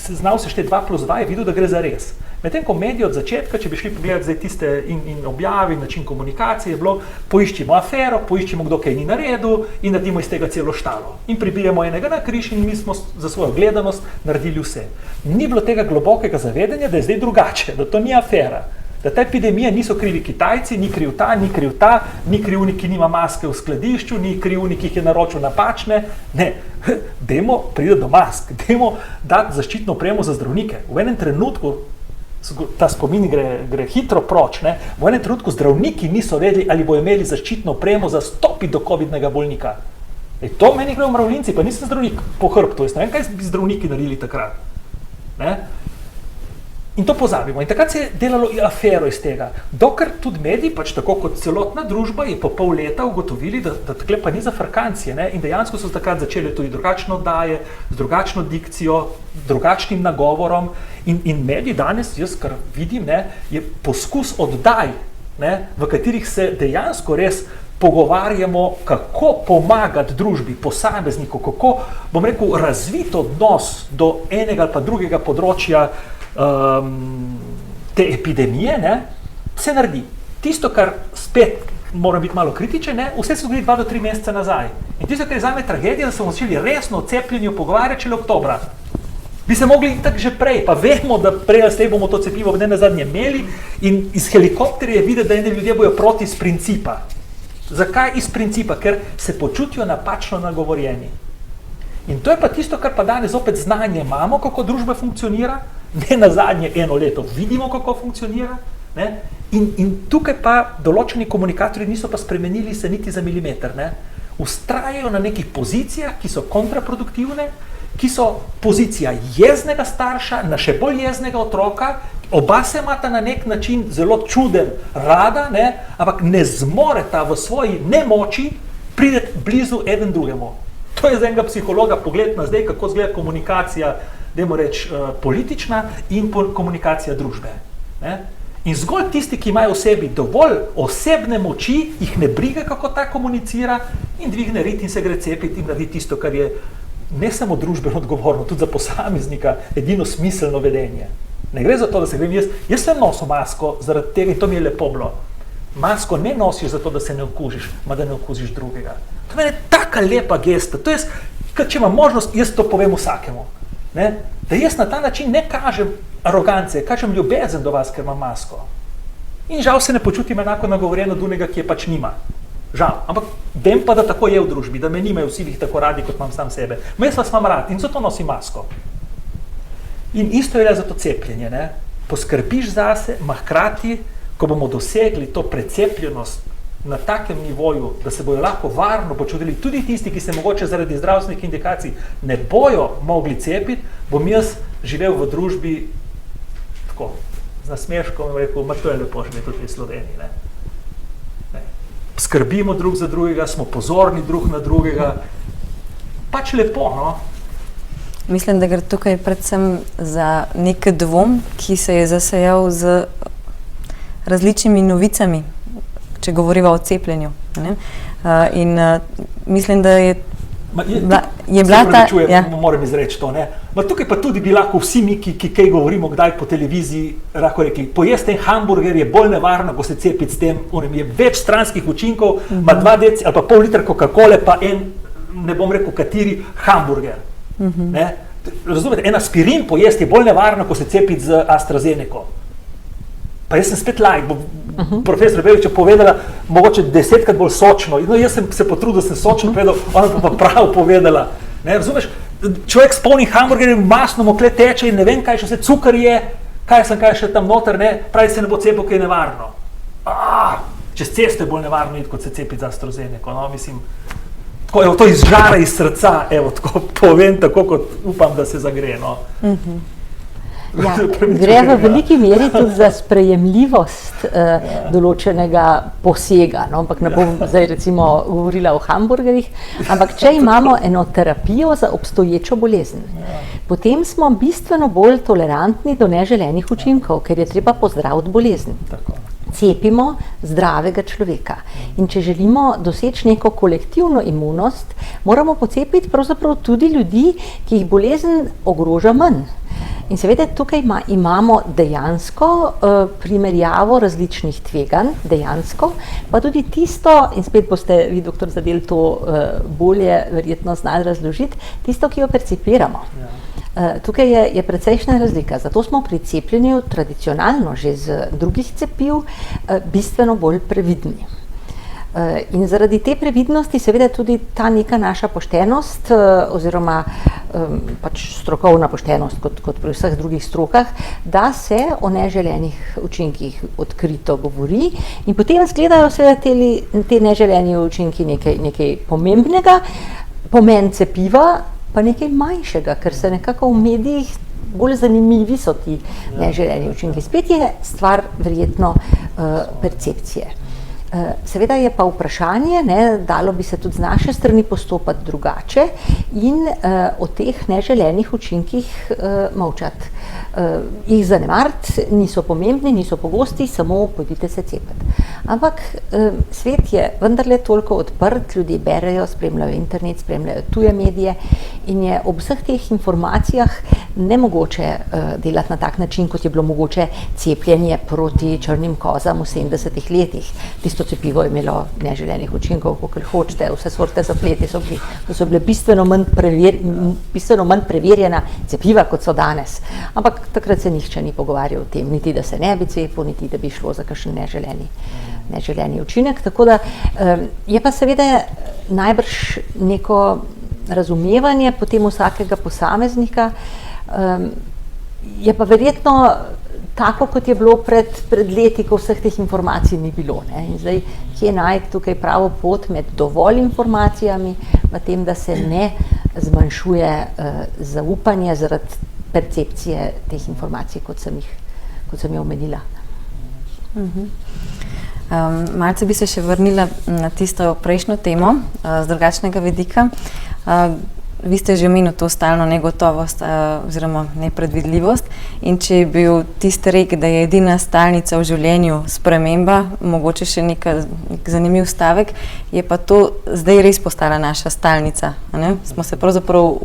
znal sešteti 2 + 2, je videl, da gre za res. Medtem ko mediji od začetka, če bi šli pogledati zdaj tiste in objavi, način komunikacije, je bilo, poiščimo afero, poiščimo, kdo kaj ni naredil in naredimo iz tega celo štalo. In pribijemo enega na križ in mi smo za svojo gledanost naredili vse. Ni bilo tega globokega zavedanja, da je zdaj drugače, da to ni afera. Da ta epidemija niso krivi Kitajci, ni kriv ta, ni kriv nik, ki nima maske v skladišču, ni kriv nik, ki jih je naročil napačne. Ne, dajmo priti do mask, dajmo dati zaščitno opremo za zdravnike. V enem trenutku, ta spomin gre hitro proč, ne, v enem trenutku zdravniki niso vedeli, ali bo imeli zaščitno opremo za stopiti do covidnega bolnika. To meni gre v mravljinci, pa nisem zdravnik po hrbtu, jaz ne vem, kaj bi zdravniki naredili takrat. Ne? In to pozabimo. In takrat se je delalo afero iz tega. Dokler tudi mediji, pač tako kot celotna družba, je po pol leta ugotovili, da takle pa ni za frkancije. Ne? In dejansko so takrat začeli tudi drugačne oddaje, z drugačno dikcijo, drugačnim nagovorom. In mediji danes, jaz kar vidim, ne, je poskus oddaj, ne, v katerih se dejansko res pogovarjamo, kako pomagati družbi, posamezniku, kako, bom rekel, razviti odnos do enega ali pa drugega področja te epidemije, ne, se naredi. Tisto, kar spet moram biti malo kritičen, ne, vse se zgodi 2 do 3 mesece nazaj. In tisto, kar je zame tragedija, da smo začeli resno o cepljenju pogovarjati šele oktobra. Bi se mogli tako že prej, pa vemo, da prej ali slej bomo to cepivo ne nazadnje imeli in iz helikopterja je videti, da eni ljudje bojo proti iz principa. Zakaj iz principa? Ker se počutijo napačno nagovorjeni. In to je pa tisto, kar pa danes opet znanje imamo, kako družba funkcionira, ne nazadnje eno leto vidimo, kako funkcionira, ne? In tukaj pa določeni komunikatorji niso pa spremenili se niti za milimeter, ne? Vztrajajo na nekih pozicijah, ki so kontraproduktivne, ki so pozicija jeznega starša na še bolj jeznega otroka, oba se imata na nek način zelo čuden, rada, ne? Ampak ne zmoreta v svoji nemoči priti blizu eden drugemu. To je za enega psihologa pogled na zdaj, kako izgleda komunikacija, dajmo reči, politična in komunikacija družbe. Ne? In zgolj tisti, ki imajo v sebi dovolj osebne moči, jih ne briga, kako ta komunicira in dvigne rit in se gre cepiti in naredi tisto, kar je ne samo družbeno odgovorno, tudi za posameznika edino smiselno vedenje. Ne gre za to, da se grem jaz sem nosil masko zaradi tega in to mi je lepo bilo. Masko ne nosiš zato, da se ne okužiš, ma da ne okužiš drugega. To je taka lepa gesta. To je, če imam možnost, jaz to povem vsakemu. Ne? Da jaz na ta način ne kažem arogance, kažem ljubezen do vas, ker imam masko. In žal se ne počutim enako nagovorjeno do unega, ki je pač nima. Žal. Ampak vem pa, da tako je v družbi, da me nimajo vsi jih tako radi, kot imam sam sebe. Jaz vas imam rad in zato nosim masko. In isto je za to cepljenje. Ne? Poskrbiš zase, ma hkrati, ko bomo dosegli to precepljenost na takem nivoju, da se bojo lahko varno počutili tudi tisti, ki se mogoče zaradi zdravstvenih indikacij ne bojo mogli cepiti, bom jaz živel v družbi tako, z nasmeškom in rekel, to je lepo živeti v tej Sloveniji. Ne? Skrbimo drug za drugega, smo pozorni drug na drugega, pač lepo, no? Mislim, da gre tukaj predvsem za nek dvom, ki se je zasejal z različnimi novicami, če govoriva o cepljenju. Ne? In mislim, da je bila ta... Moram izreči to, ne? Tukaj pa tudi bi lahko vsi mi, ki kaj govorimo kdaj po televiziji, lahko rekli, pojesti en hamburger je bolj nevarno, ko se cepiti s tem, je več stranskih učinkov, ima 2 deci ali pa pol litra Coca-Cole, pa en, ne bom rekel kateri, hamburger. Ne? Razumete, en aspirin pojesti je bolj nevarno, ko se cepiti z AstraZeneco. Pa jaz sem spet laik, profesor Bejović je povedala, mogoče 10-krat bolj sočno. No, jaz sem se potrudil, da sem sočno povedal, ona pa prav povedala. Ne, razumeš, človek s polnim hamburgerjem masno mokle teče in ne vem, kaj še vse, cukor je, kaj še tam noter, ne, pravi se ne bo cepil, kaj je nevarno. Čez cesto je bolj nevarno iti, kot se cepiti za AstraZeneco. No, mislim, tako, evo, to izžara iz srca, evo, tako povem, tako kot upam, da se zagre, no. Ja, gre v veliki meri tudi za sprejemljivost določenega posega, no? Ampak ne bom zdaj recimo govorila o hamburgerjih, ampak če imamo eno terapijo za obstoječo bolezen, potem smo bistveno bolj tolerantni do neželenih učinkov, ker je treba pozdraviti bolezen. Cepimo zdravega človeka. In če želimo doseči neko kolektivno imunost, moramo pocepiti pravzaprav tudi ljudi, ki jih bolezen ogroža manj. In seveda tukaj imamo dejansko primerjavo različnih tveganj, dejansko, pa tudi tisto, in spet boste vi, doktor Zadel, to bolje verjetno znali razložiti, tisto, ki jo percipiramo. Tukaj je precejšnja razlika, zato smo pri cepljenju tradicionalno že z drugih cepiv bistveno bolj previdni. In zaradi te previdnosti seveda tudi ta neka naša poštenost oziroma pač strokovna poštenost kot pri vseh drugih strokah, da se o neželenih učinkih odkrito govori in potem izgledajo seveda te neželeni učinki nekaj pomembnega, pomen cepiva pa nekaj manjšega, ker se nekako v medijih bolj zanimivi so ti neželeni učinki. Spet je stvar verjetno percepcije. Seveda je pa vprašanje, dalo bi se tudi z naše strani postopati drugače in o teh neželenih učinkih molčati. Jih zanemariti, niso pomembni, niso pogosti, samo pojdite se cepiti. Ampak svet je vendarle toliko odprt, ljudje berejo, spremljajo internet, spremljajo tuje medije in je ob vseh teh informacijah nemogoče delati na tak način, kot je bilo mogoče cepljenje proti črnim kozam v 70-ih letih. Tisto cepivo je imelo neželenih učinkov, kakor hočete, vse sorte zapleti so bile bistveno manj preverjena cepiva, kot so danes. Ampak takrat se nihče ni pogovarjal o tem, niti da se ne bi cepil, niti da bi šlo za kakšen neželeni učinek. Tako da je pa seveda najbrž neko razumevanje potem vsakega posameznika, je pa verjetno tako, kot je bilo pred leti, ko vseh teh informacij ni bilo. In zdaj, kje najti tukaj pravo pot med dovolj informacijami, v tem, da se ne zmanjšuje zaupanje zaradi percepcije teh informacij, kot sem jo omenila. Malce bi se še vrnila na tisto prejšnjo temo z drugačnega vidika. Vi ste že omenili to stalno negotovost oziroma nepredvidljivost in če je bil tisti rek, da je edina stalnica v življenju sprememba, mogoče še nek zanimiv stavek, je pa to zdaj res postala naša stalnica. Smo se pravzaprav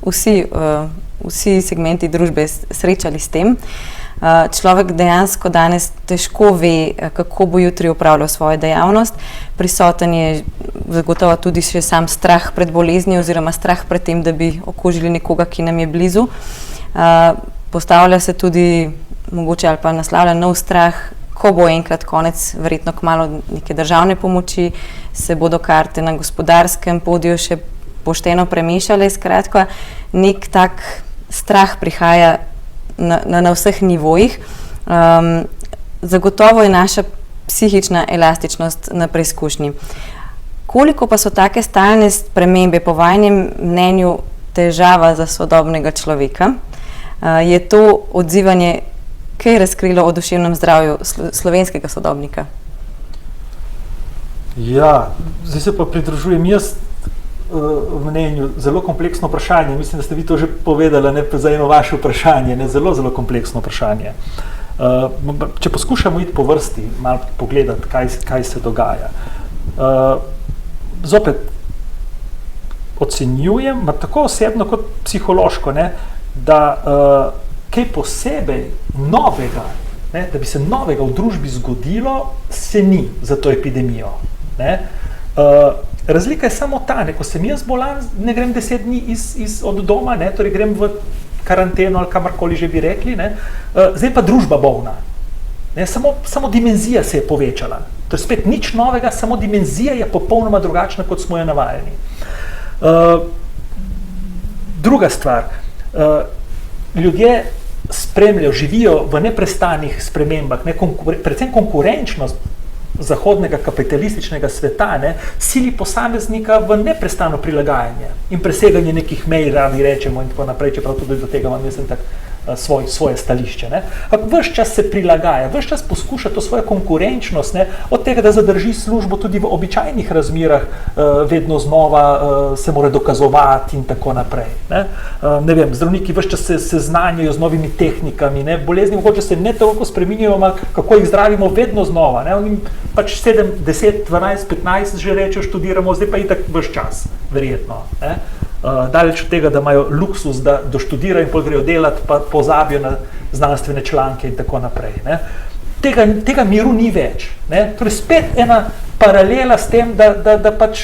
vsi segmenti družbe srečali s tem. Človek dejansko danes težko ve, kako bo jutri opravljal svojo dejavnost. Prisoten je zagotovo tudi še sam strah pred boleznijo oziroma strah pred tem, da bi okužili nekoga, ki nam je blizu. Postavlja se tudi mogoče ali pa naslavlja nov strah, ko bo enkrat konec, verjetno kmalu neke državne pomoči, se bodo karte na gospodarskem podiju še pošteno premešale. Skratka, nek tak strah prihaja na vseh nivojih. Zagotovo je naša psihična elastičnost na preizkušnji. Koliko pa so take stalne spremembe po vajinem mnenju težava za sodobnega človeka? Je to odzivanje kaj razkrilo o duševnem zdravju slovenskega sodobnika? Ja, zdaj se pa pridružujem jaz mnenju, zelo kompleksno vprašanje. Mislim, da ste vi to že povedali, za eno vaše vprašanje, zelo, zelo kompleksno vprašanje. Če poskušamo iti po vrsti, malo pogledati, kaj se dogaja. Zopet ocenjujem, tako osebno kot psihološko, da kaj posebej novega, da bi se novega v družbi zgodilo, se ni za to epidemijo. Razlika je samo ta, ko sem jaz bolan, ne grem 10 dni od doma, torej grem v karanteno ali kamorkoli že bi rekli, zdaj pa družba bolna. Samo dimenzija se je povečala. To je spet nič novega, samo dimenzija je popolnoma drugačna, kot smo jo navajeni. Druga stvar, ljudje spremljajo, živijo v neprestanih spremembah, predvsem konkurenčnost zahodnega kapitalističnega sveta sili posameznika v neprestano prilagajanje in preseganje nekih mej, radi rečemo in tako naprej, čeprav tudi do tega imam svoje stališče. Ves čas se prilagaja, ves čas poskuša to svojo konkurenčnost, od tega, da zadrži službo tudi v običajnih razmerah, vedno znova se mora dokazovati in tako naprej. Ne vem, zdravniki ves čas se seznanjajo z novimi tehnikami, bolezni mogoče se ne toliko spreminjajo, kako jih zdravimo vedno znova. Oni pač 7, 10, 12, 15 že rečejo, študiramo, zdaj pa itak ves čas, verjetno. Daleč od tega, da imajo luksus, da doštudirajo in grejo delati, pa pozabijo na znanstvene članke in tako naprej. Tega miru ni več. Torej spet ena paralela s tem, da pač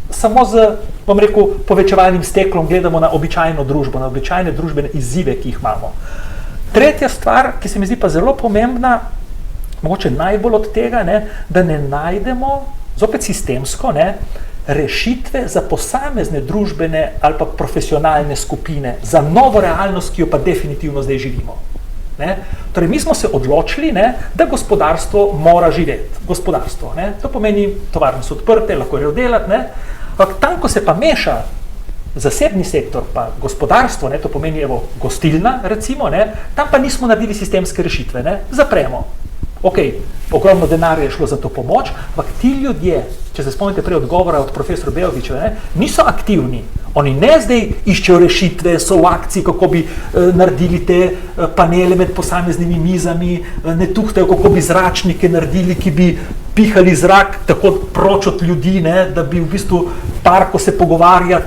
samo z, bom rekel, povečevalnim steklom gledamo na običajno družbo, na običajne družbene izzive, ki jih imamo. Tretja stvar, ki se mi zdi pa zelo pomembna, mogoče najbolj od tega, da ne najdemo, zopet sistemsko, rešitve za posamezne družbene ali pa profesionalne skupine, za novo realnost, ki jo pa definitivno zdaj živimo. Torej, mi smo se odločili, da gospodarstvo mora živeti. Gospodarstvo. To pomeni, tovarne so odprte, lahko grejo delati, ampak tam, ko se pa meša zasebni sektor, pa gospodarstvo, ne, to pomeni evo, gostilna, recimo, ne, tam pa nismo naredili sistemske rešitve, ne, zapremo. Ok, ogromno denarja je šlo za to pomoč, ampak ti ljudje, če se spomnite prej odgovora od profesora Bejovića, ne, niso aktivni. Oni ne zdaj iščejo rešitve, so v akciji, kako bi naredili te panele med posameznimi mizami, ne tuhtajo, kako bi zračnike naredili, ki bi pihali zrak tako proč od ljudi, ne, da bi v bistvu par, ko se pogovarja,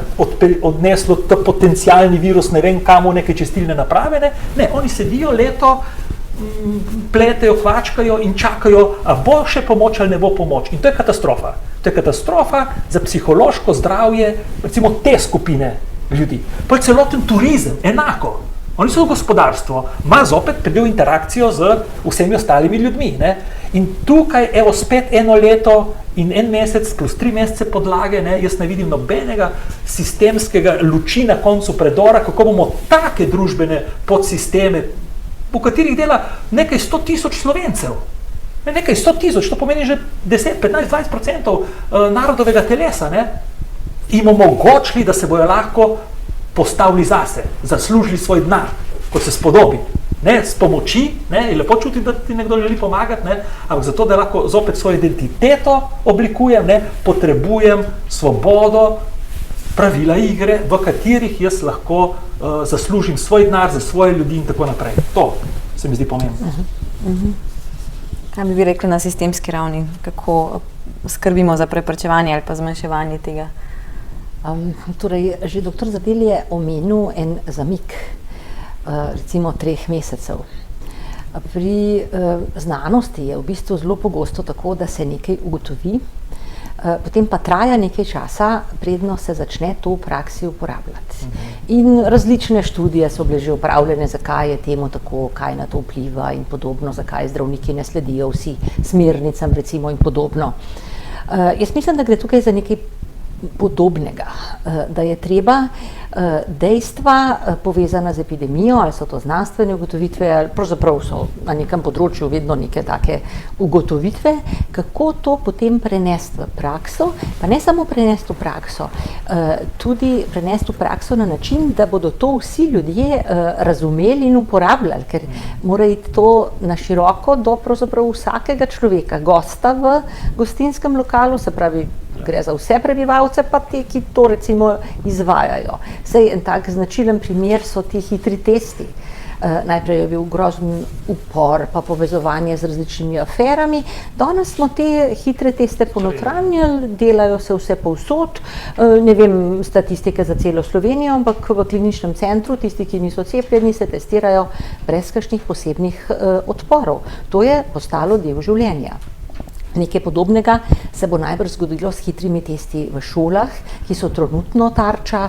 odneslo ta potencialni virus, ne vem kam, v neke čistilne naprave. Ne, oni sedijo leto, pletejo, kvačkajo in čakajo, a bo še pomoč ali ne bo pomoč. In to je katastrofa. To je katastrofa za psihološko zdravje, recimo te skupine ljudi. Pa je celoten turizem, enako. Oni so v gospodarstvo, ima zopet pride v interakcijo z vsemi ostalimi ljudmi. Ne? In tukaj, evo, spet eno leto in en mesec plus 3 mesece podlage, ne? Jaz ne vidim nobenega sistemskega luči na koncu predora, kako bomo take družbene podsisteme, v katerih dela nekaj 100.000 Slovencev. Nekaj 100.000, to pomeni že 10, 15, 20% narodovega telesa. Ne? In omogočili, da se bojo lahko postavili zase, zaslužili svoj denar, kot se spodobi. Ne? S pomoči, ne? Je lepo čuti, da ti nekdo želi pomagati, ne? Ampak zato, da lahko zopet svojo identiteto oblikujem, ne? Potrebujem svobodo, pravila igre, v katerih jaz lahko zaslužim svoj denar za svoje ljudi in tako naprej. To se mi zdi pomembno. Kaj bi rekli na sistemski ravni, kako skrbimo za preprečevanje ali pa zmanjševanje tega? Torej, že dr. Zadel je omenil en zamik, recimo 3 mesecev. Pri znanosti je v bistvu zelo pogosto tako, da se nekaj ugotovi, potem pa traja nekaj časa, predno se začne to v praksi uporabljati. In različne študije so bile že opravljene, zakaj je temu tako, kaj na to vpliva in podobno, zakaj zdravniki ne sledijo vsi smernicam recimo in podobno. Jaz mislim, da gre tukaj za nekaj podobnega, da je treba dejstva povezana z epidemijo, ali so to znanstvene ugotovitve, ali pravzaprav so na nekem področju vedno neke take ugotovitve, kako to potem prenesti v prakso, pa ne samo prenesti v prakso, tudi prenesti v prakso na način, da bodo to vsi ljudje razumeli in uporabljali, ker mora iti to na široko do pravzaprav vsakega človeka, gosta v gostinskem lokalu, se pravi, gre za vse prebivalce, pa te, ki to recimo izvajajo. Sej en tak značilen primer so ti hitri testi. Najprej je bil grozen upor, pa povezovanje z različnimi aferami. Danes smo te hitre teste ponotranjili, delajo se vse povsod, ne vem statistike za celo Slovenijo, ampak v kliničnem centru tisti, ki niso cepljeni, se testirajo brez kakšnih posebnih odporov. To je postalo del življenja. Nekaj podobnega se bo najbrž zgodilo s hitrimi testi v šolah, ki so trenutno tarča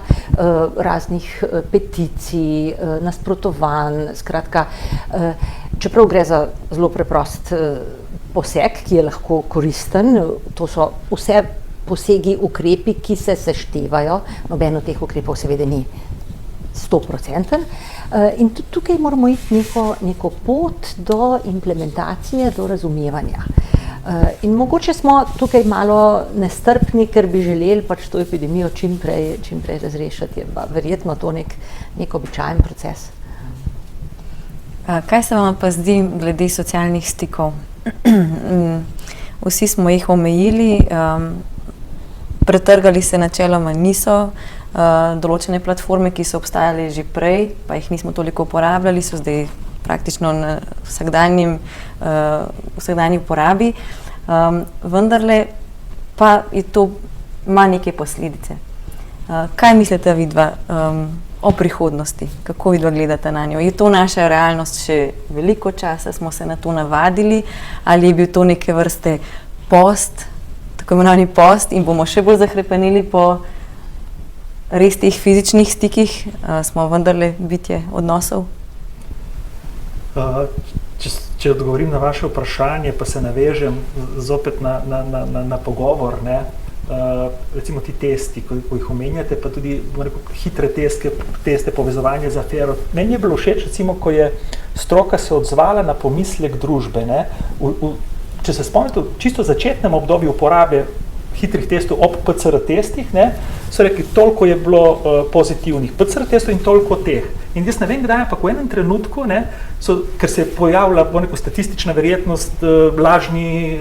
raznih peticij, nasprotovanj, skratka, čeprav gre za zelo preprost poseg, ki je lahko koristen, to so vse posegi, ukrepi, ki se seštevajo, noben od teh ukrepov seveda ni 100%. In tudi tukaj moramo iti neko pot do implementacije, do razumevanja. In mogoče smo tukaj malo nestrpni, ker bi želeli pač to epidemijo čim prej razrešiti, je pa verjetno to nek običajen proces. Kaj se vam pa zdi glede socialnih stikov? Vsi smo jih omejili, pretrgali se načeloma niso, določene platforme, ki so obstajale že prej, pa jih nismo toliko uporabljali, so zdaj praktično na vsakdanji uporabi, vendarle pa je to ima neke posledice. Kaj mislite vidva o prihodnosti? Kako vidva gledate na njo? Je to naša realnost še veliko časa, smo se na to navadili, ali je bil to neke vrste post, tako imenovani post, in bomo še bolj zahrepenili po res teh fizičnih stikih, smo vendarle bitje odnosov? Če odgovorim na vaše vprašanje, pa se navežem zopet na pogovor, ne? Recimo ti testi, ko jih omenjate, pa tudi hitre teste, povezovanje z afero. Meni je bilo všeč, recimo, ko je stroka se odzvala na pomislek družbe. Ne? Če se spomnite, v čisto začetnem obdobju uporabe hitrih testov ob PCR testih, ne, so rekli, toliko je bilo pozitivnih PCR testov in toliko teh. In jaz ne vem, kdaj, ampak v enem trenutku, ne, ker se je pojavila, statistična verjetnost, lažni,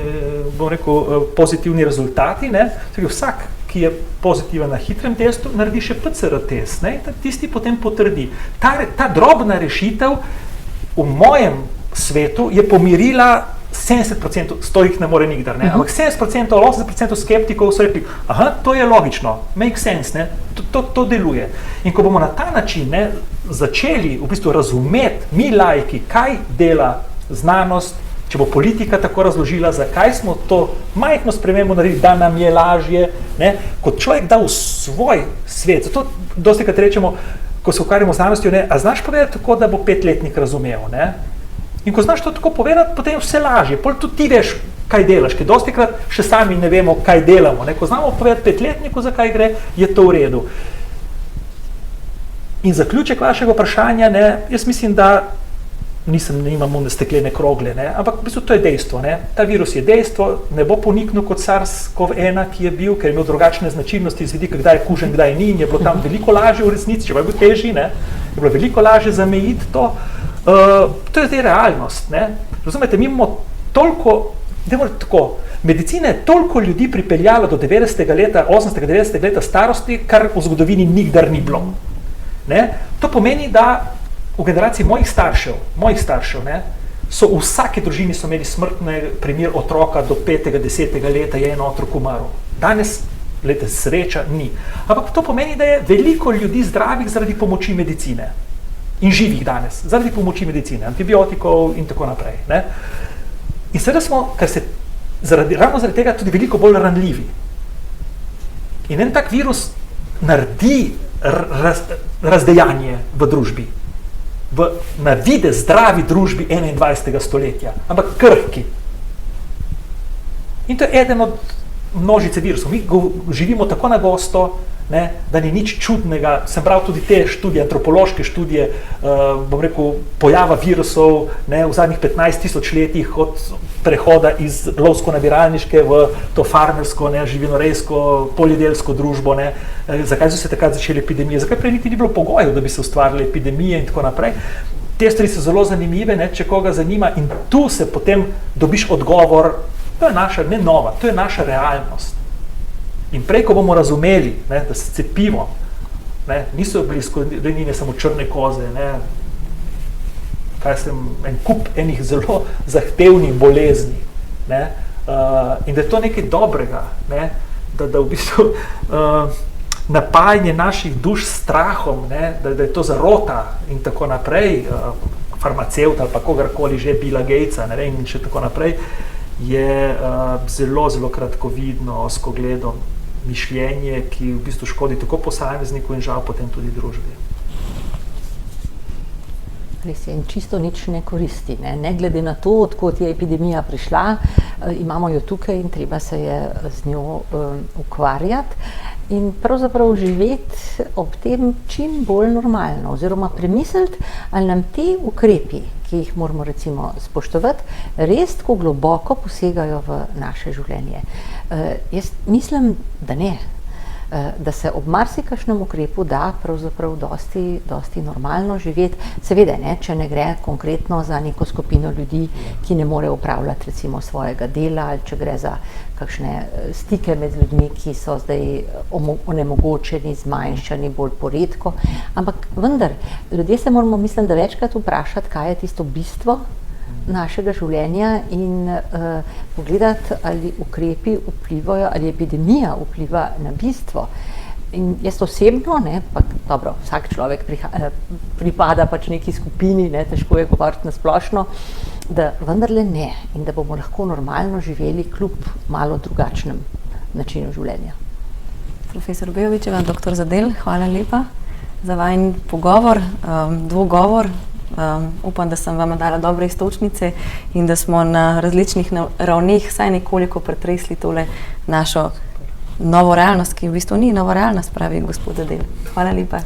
pozitivni rezultati, ne, vsak, ki je pozitiven na hitrem testu, naredi še PCR test, ne, in tisti potem potrdi. Ta drobna rešitev v mojem svetu je pomirila 70%, 100 jih ne more nikdar, ne? Ampak 70% ali 80% skeptikov so rekli, aha, to je logično, make sense, ne? To deluje. In ko bomo na ta način, ne, začeli v bistvu razumeti, mi laiki, kaj dela znanost, če bo politika tako razložila, zakaj smo to majhno spremembo naredili, da nam je lažje, ne? Kot človek da v svoj svet, zato dostikrat rečemo, ko se ukvarjamo z znanostjo, ne, a znaš povedati tako, da bo 5-letnik razumel, ne? In ko znaš to tako povedati, potem vse lažje. Pol tudi ti veš, kaj delaš, ker dostikrat še sami ne vemo, kaj delamo. Ne? Ko znamo povedati 5-letniku, zakaj gre, je to v redu. In zaključek vašega vprašanja, ne, jaz mislim, da nimamo steklene krogle, ne, ampak v bistvu to je dejstvo. Ne. Ta virus je dejstvo, ne bo poniknil kot SARS-CoV-1, ki je bil, ker je imel drugačne značilnosti z vidika, kdaj je kužen, kdaj ni, in je bilo tam veliko lažje v resnici, če pa je bil težji, ne, je bilo veliko lažje zamejiti to. To je zdaj realnost, ne. Razumete, mi imamo toliko, medicina je toliko ljudi pripeljala do 90. leta, 80. leta starosti, kar v zgodovini nikdar ni bilo. Ne. To pomeni, da v generaciji mojih staršev, ne, so v vsaki družini so imeli smrtni primer otroka do 5. 10. leta je en otrok umrl. Danes, sreča ni. Ampak to pomeni, da je veliko ljudi zdravih zaradi pomoči medicine. In živih danes, zaradi pomoči medicine, antibiotikov in tako naprej. Ne? In seveda smo, ravno zaradi tega, tudi veliko bolj ranljivi. In en tak virus naredi razdejanje v družbi, v navide zdravi družbi 21. stoletja, ampak krhki. In to je eden od množice virusov. Mi živimo tako na gosto, ne, da ni nič čudnega. Sem bral tudi te študije, antropološke študije, pojava virusov, ne, v zadnjih 15.000 letih od prehoda iz lovsko-nabiralniške v to farmersko, ne, živinorejsko, poljedelsko družbo. Ne. Zakaj so se takrat začeli epidemije? Zakaj prej niti ni bilo pogojev, da bi se ustvarili epidemije in tako naprej? Te stvari so zelo zanimive, ne, če koga zanima, in tu se potem dobiš odgovor, to je naša, ne nova, to je naša realnost. In prej, ko bomo razumeli, ne, da se cepimo, ne, niso bili izkoreninjene samo črne koze, ne, en kup enih zelo zahtevnih bolezni, ne, in da je to nekaj dobrega, ne, da v bistvu napajanje naših duš s strahom, ne, da je to zarota in tako naprej, farmacevt ali pa kogarkoli že, Billa Gatesa, ne vem, in še tako naprej, je zelo, zelo kratkovidno, skogledom mišljenje, ki v bistvu škodi tako posamezniku in žal potem tudi družbi. Res je, in čisto nič ne koristi. Ne glede na to, odkot je epidemija prišla, imamo jo tukaj in treba se je z njo ukvarjati in pravzaprav živeti ob tem čim bolj normalno, oziroma premisliti, ali nam te ukrepi, ki jih moramo recimo spoštovati, res tako globoko posegajo v naše življenje. Jaz mislim, da ne. Da se ob marsikakšnem ukrepu da pravzaprav dosti normalno živeti. Seveda ne, če ne gre konkretno za neko skupino ljudi, ki ne more opravljati recimo svojega dela, ali če gre za kakšne stike med ljudmi, ki so zdaj onemogočeni, zmanjšani, bolj poredko. Ampak vendar, ljudje se moramo, mislim, da večkrat vprašati, kaj je tisto bistvo našega življenja in pogledati, ali ukrepi vplivajo, ali epidemija vpliva na bistvo. In jaz osebno, ne, pa dobro, vsak človek pripada pač neki skupini, ne, težko je govoriti na splošno, da vendarle ne in da bomo lahko normalno živeli kljub malo drugačnem načinu življenja. Profesor Bejović, doktor Zadel, hvala lepa za vajin pogovor, dvogovor. Upam, da sem vam dala dobre istočnice in da smo na različnih ravneh vsaj nekoliko pretresli tole našo novo realnost, ki v bistvu ni novo realnost, pravi gospod Zadel. Hvala lepa.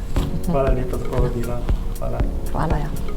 Hvala lepa za povabilo. Hvala. Hvala, ja.